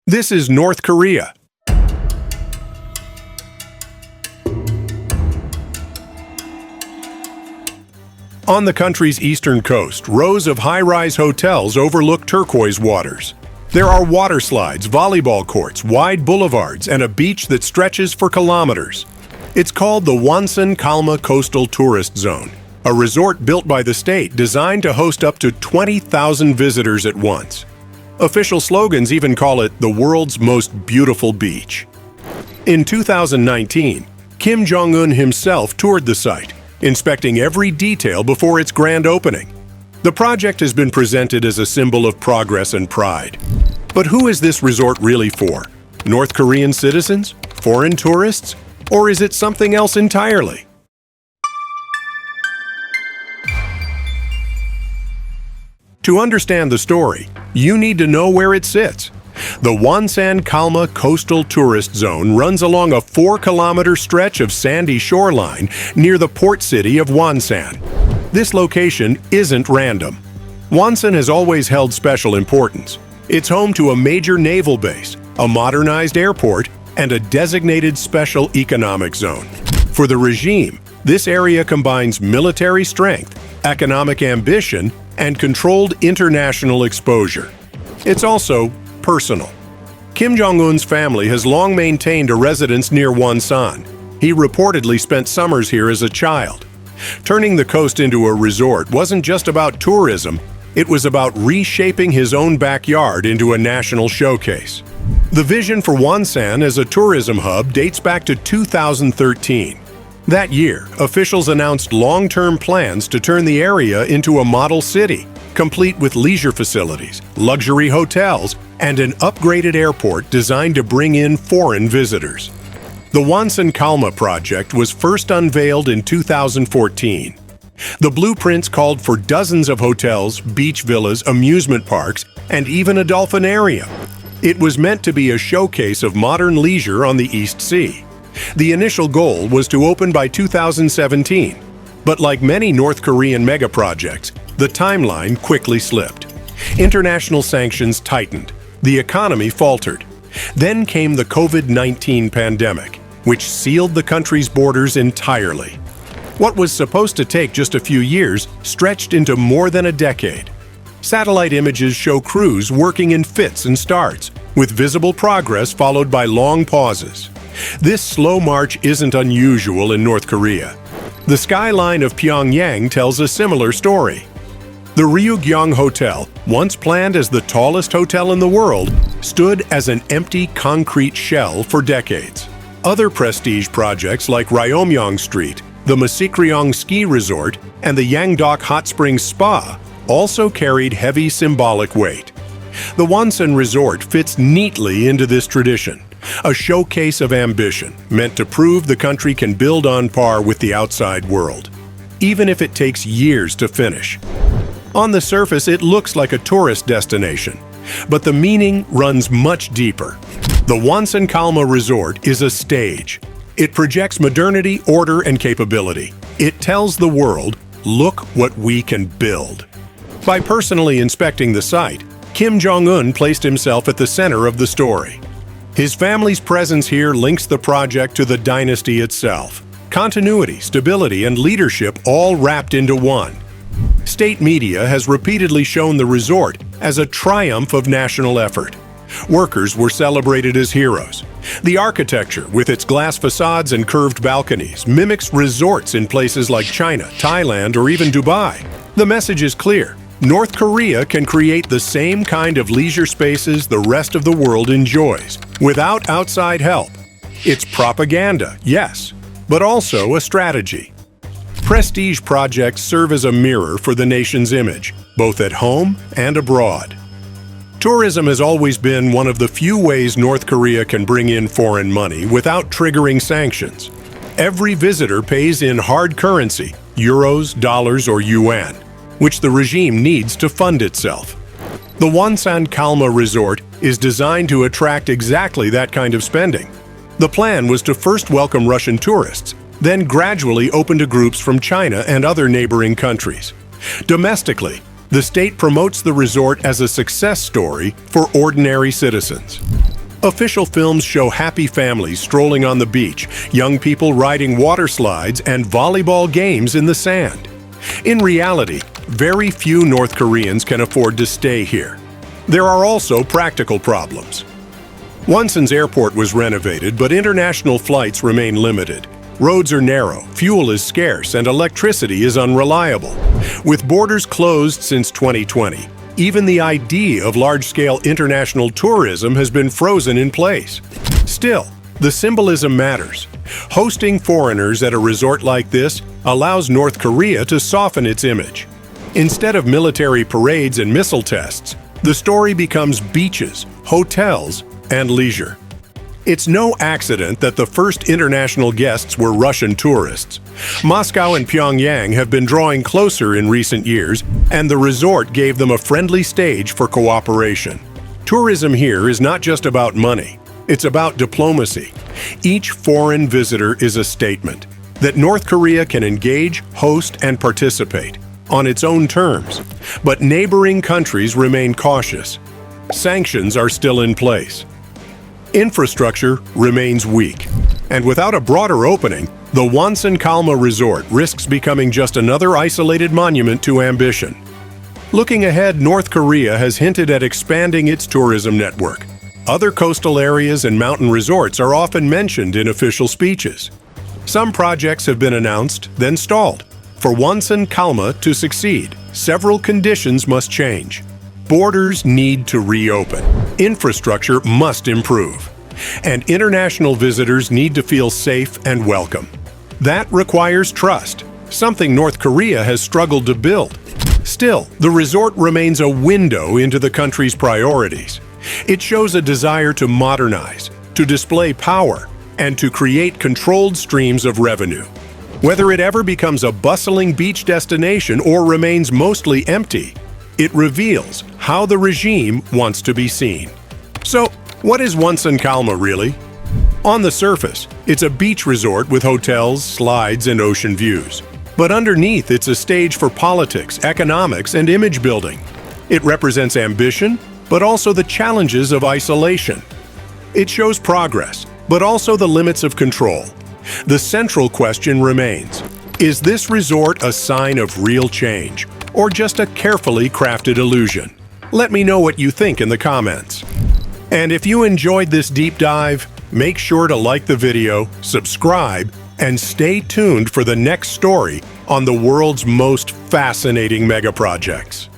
This is North Korea. On the country's eastern coast, rows of high-rise hotels overlook turquoise waters. There are water slides, volleyball courts, wide boulevards, and a beach that stretches for kilometers. It's called the Wonsan Kalma Coastal Tourist Zone, a resort built by the state designed to host up to 20,000 visitors at once. Official slogans even call it the world's most beautiful beach. In 2019, Kim Jong-un himself toured the site, inspecting every detail before its grand opening. The project has been presented as a symbol of progress and pride. But who is this resort really for? North Korean citizens? Foreign tourists? Or is it something else entirely? To understand the story, you need to know where it sits. The Wonsan Kalma Coastal Tourist Zone runs along a 4-kilometer stretch of sandy shoreline near the port city of Wonsan. This location isn't random. Wonsan has always held special importance. It's home to a major naval base, a modernized airport, and a designated special economic zone. For the regime, this area combines military strength, economic ambition, and controlled international exposure. It's also personal. Kim Jong-un's family has long maintained a residence near Wonsan. He reportedly spent summers here as a child. Turning the coast into a resort wasn't just about tourism, it was about reshaping his own backyard into a national showcase. The vision for Wonsan as a tourism hub dates back to 2013. That year, officials announced long-term plans to turn the area into a model city, complete with leisure facilities, luxury hotels, and an upgraded airport designed to bring in foreign visitors. The Wonsan Kalma project was first unveiled in 2014. The blueprints called for dozens of hotels, beach villas, amusement parks, and even a dolphinarium. It was meant to be a showcase of modern leisure on the East Sea. The initial goal was to open by 2017, but like many North Korean mega-projects, the timeline quickly slipped. International sanctions tightened. The economy faltered. Then came the COVID-19 pandemic, which sealed the country's borders entirely. What was supposed to take just a few years stretched into more than a decade. Satellite images show crews working in fits and starts, with visible progress followed by long pauses. This slow march isn't unusual in North Korea. The skyline of Pyongyang tells a similar story. The Ryugyong Hotel, once planned as the tallest hotel in the world, stood as an empty concrete shell for decades. Other prestige projects like Ryomyong Street, the Masikryong Ski Resort, and the Yangdok Hot Springs Spa also carried heavy symbolic weight. The Wonsan Resort fits neatly into this tradition, a showcase of ambition meant to prove the country can build on par with the outside world, even if it takes years to finish. On the surface, it looks like a tourist destination, but the meaning runs much deeper. The Wonsan Kalma Resort is a stage. It projects modernity, order, and capability. It tells the world, look what we can build. By personally inspecting the site, Kim Jong-un placed himself at the center of the story. His family's presence here links the project to the dynasty itself. Continuity, stability, and leadership all wrapped into one. State media has repeatedly shown the resort as a triumph of national effort. Workers were celebrated as heroes. The architecture, with its glass facades and curved balconies, mimics resorts in places like China, Thailand, or even Dubai. The message is clear. North Korea can create the same kind of leisure spaces the rest of the world enjoys, without outside help. It's propaganda, yes, but also a strategy. Prestige projects serve as a mirror for the nation's image, both at home and abroad. Tourism has always been one of the few ways North Korea can bring in foreign money without triggering sanctions. Every visitor pays in hard currency, euros, dollars, or yuan, which the regime needs to fund itself. The Wonsan Kalma Resort is designed to attract exactly that kind of spending. The plan was to first welcome Russian tourists, then gradually open to groups from China and other neighboring countries. Domestically, the state promotes the resort as a success story for ordinary citizens. Official films show happy families strolling on the beach, young people riding water slides, and volleyball games in the sand. In reality, very few North Koreans can afford to stay here. There are also practical problems. Wonsan's airport was renovated, but international flights remain limited. Roads are narrow, fuel is scarce, and electricity is unreliable. With borders closed since 2020, even the idea of large-scale international tourism has been frozen in place. Still, the symbolism matters. Hosting foreigners at a resort like this allows North Korea to soften its image. Instead of military parades and missile tests, the story becomes beaches, hotels, and leisure. It's no accident that the first international guests were Russian tourists. Moscow and Pyongyang have been drawing closer in recent years, and the resort gave them a friendly stage for cooperation. Tourism here is not just about money, it's about diplomacy. Each foreign visitor is a statement that North Korea can engage, host, and participate on its own terms. But neighboring countries remain cautious. Sanctions are still in place. Infrastructure remains weak, and without a broader opening, the Wonsan Kalma resort risks becoming just another isolated monument to ambition. Looking ahead, North Korea has hinted at expanding its tourism network. Other coastal areas and mountain resorts are often mentioned in official speeches. Some projects have been announced, then stalled. For Wonsan Kalma to succeed, several conditions must change. Borders need to reopen. Infrastructure must improve. And international visitors need to feel safe and welcome. That requires trust, something North Korea has struggled to build. Still, the resort remains a window into the country's priorities. It shows a desire to modernize, to display power, and to create controlled streams of revenue. Whether it ever becomes a bustling beach destination or remains mostly empty, it reveals how the regime wants to be seen. So, what is Wonsan Kalma really? On the surface, it's a beach resort with hotels, slides, and ocean views. But underneath, it's a stage for politics, economics, and image building. It represents ambition, but also the challenges of isolation. It shows progress, but also the limits of control. The central question remains: is this resort a sign of real change, or just a carefully crafted illusion? Let me know what you think in the comments. And if you enjoyed this deep dive, make sure to like the video, subscribe, and stay tuned for the next story on the world's most fascinating mega projects.